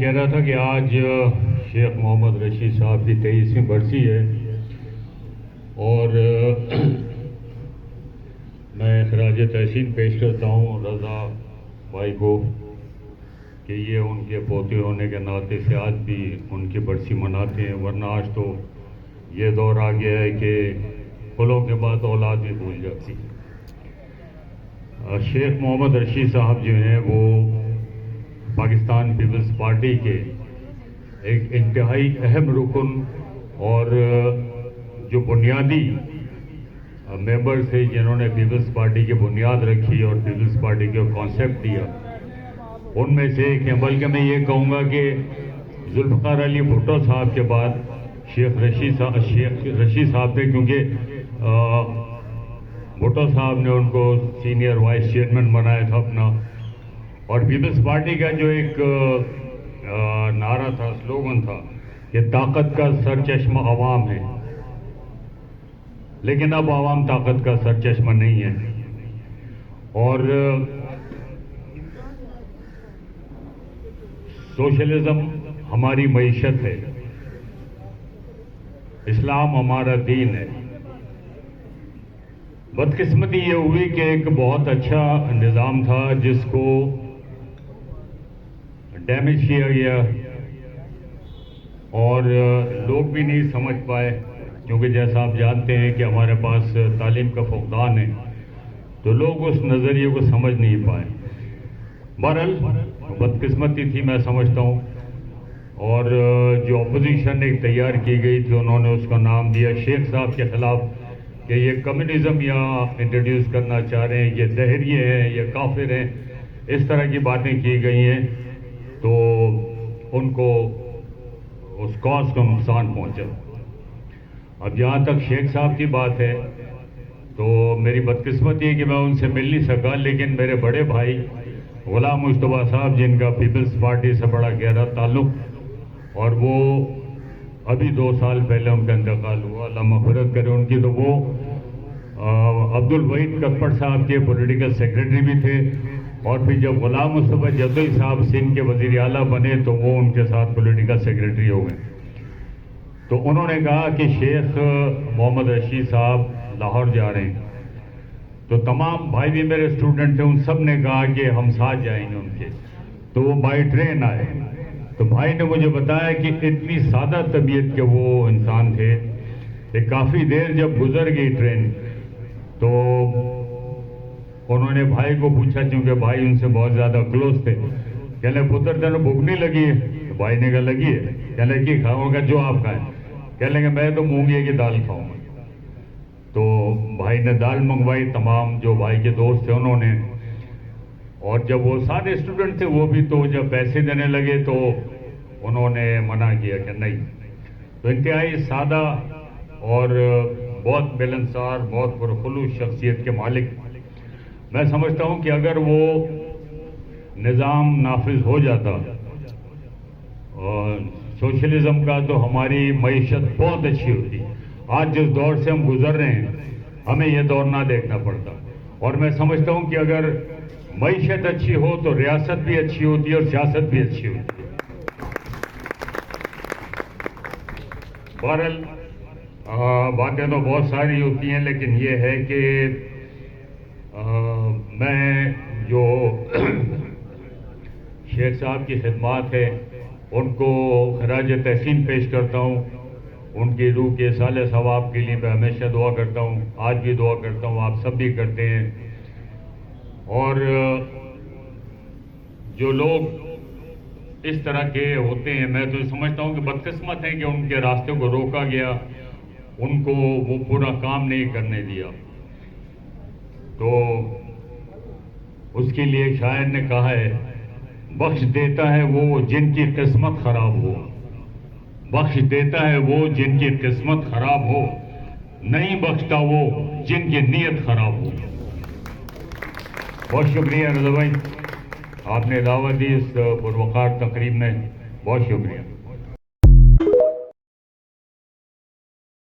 کہہ رہا تھا کہ آج شیخ محمد رشید صاحب کی 23ویں برسی ہے اور میں خراج تحسین پیش کرتا ہوں رضا بھائی کو کہ یہ ان کے پوتے ہونے کے ناطے سے آج بھی ان کی برسی مناتے ہیں، ورنہ آج تو یہ دور آ گیا ہے کہ پھلوں کے بعد اولاد بھی بھول جاتی ہے۔ شیخ محمد رشید صاحب جو ہیں وہ پاکستان پیپلز پارٹی کے ایک انتہائی اہم رکن اور جو بنیادی ممبر تھے جنہوں نے پیپلز پارٹی کی بنیاد رکھی اور پیپلز پارٹی کا کانسیپٹ دیا، ان میں سے ایک ہیں۔ بلکہ میں یہ کہوں گا کہ ذوالفقار علی بھٹو صاحب کے بعد شیخ رشید صاحب تھے، کیونکہ بھٹو صاحب نے ان کو سینئر وائس چیئرمین بنایا تھا اپنا، اور پیپلز پارٹی کا جو ایک نعرہ تھا، سلوگن تھا کہ طاقت کا سرچشمہ عوام ہے، لیکن اب عوام طاقت کا سرچشمہ نہیں ہے۔ اور سوشلزم ہماری معیشت ہے، اسلام ہمارا دین ہے۔ بدقسمتی یہ ہوئی کہ ایک بہت اچھا نظام تھا جس کو ڈیمیج کیا گیا اور لوگ بھی نہیں سمجھ پائے، کیونکہ جیسا آپ جانتے ہیں کہ ہمارے پاس تعلیم کا فقدان ہے، تو لوگ اس نظریے کو سمجھ نہیں پائے۔ بہرحال بدقسمتی تھی، میں سمجھتا ہوں، اور جو اپوزیشن ایک تیار کی گئی تھی انہوں نے اس کا نام دیا شیخ صاحب کے خلاف کہ یہ کمیونزم یہاں انٹروڈیوس کرنا چاہ رہے ہیں، یہ دہریے ہیں، یہ کافر ہیں، اس طرح کی باتیں کی گئی ہیں، تو ان کو اس کاز کو نقصان پہنچا۔ اب جہاں تک شیخ صاحب کی بات ہے تو میری بدقسمتی ہے کہ میں ان سے مل نہیں سکا، لیکن میرے بڑے بھائی غلام مصطفیٰ صاحب جن کا پیپلز پارٹی سے بڑا گہرا تعلق، اور وہ ابھی 2 سال پہلے ان کا انتقال ہوا، اللہ مغفرت کرے ان کی، تو وہ عبدالوحید کپڑ صاحب کے پولیٹیکل سیکریٹری بھی تھے، اور پھر جب غلام مصطفیٰ جدوئی صاحب سندھ کے وزیر اعلیٰ بنے تو وہ ان کے ساتھ پولیٹیکل سیکریٹری ہو گئے۔ تو انہوں نے کہا کہ شیخ محمد رشید صاحب لاہور جا رہے ہیں، تو تمام بھائی بھی میرے اسٹوڈنٹ تھے، ان سب نے کہا کہ ہم ساتھ جائیں گے ان کے، تو وہ بائی ٹرین آئے۔ تو بھائی نے مجھے بتایا کہ اتنی سادہ طبیعت کے وہ انسان تھے کہ کافی دیر جب گزر گئی ٹرین تو انہوں نے بھائی کو پوچھا، چونکہ بھائی ان سے بہت زیادہ کلوز تھے، کہنے پتر تینوں بھوک نہیں لگی ہے؟ تو بھائی نے کہا لگی ہے۔ کہنے کی کھاؤں گا جو آپ کھائیں؟ کہنے کہ میں تو مونگے کی دال کھاؤں گا۔ تو بھائی نے دال منگوائی، تمام جو بھائی کے دوست تھے انہوں نے، اور جب وہ سارے اسٹوڈنٹ تھے وہ بھی، تو جب پیسے دینے لگے تو انہوں نے منع کیا کہ نہیں۔ تو انتہائی سادہ اور بہت ملنسار، بہت پرخلوص شخصیت کے مالک، میں سمجھتا ہوں کہ اگر وہ نظام نافذ ہو جاتا سوشلزم کا تو ہماری معیشت بہت اچھی ہوتی۔ آج جس دور سے ہم گزر رہے ہیں ہمیں یہ دور نہ دیکھنا پڑتا، اور میں سمجھتا ہوں کہ اگر معیشت اچھی ہو تو ریاست بھی اچھی ہوتی ہے اور سیاست بھی اچھی ہوتی ہے۔ بہرحال باتیں تو بہت ساری ہوتی ہیں، لیکن یہ ہے کہ میں جو شیخ صاحب کی خدمات ہے ان کو خراج تحسین پیش کرتا ہوں، ان کی روح کے اصالہ ثواب کے لیے میں ہمیشہ دعا کرتا ہوں، آج بھی دعا کرتا ہوں، آپ سب بھی کرتے ہیں۔ اور جو لوگ اس طرح کے ہوتے ہیں میں تو سمجھتا ہوں کہ بدقسمت ہے کہ ان کے راستے کو روکا گیا، ان کو وہ پورا کام نہیں کرنے دیا۔ تو اس کے لیے شاعر نے کہا ہے، بخش دیتا ہے وہ جن کی قسمت خراب ہو، بخش دیتا ہے وہ جن کی قسمت خراب ہو، نہیں بخشتا وہ جن کی نیت خراب ہو۔ بہت شکریہ رضا بھائی، آپ نے دعوت دی اس پروقار تقریب میں، بہت شکریہ۔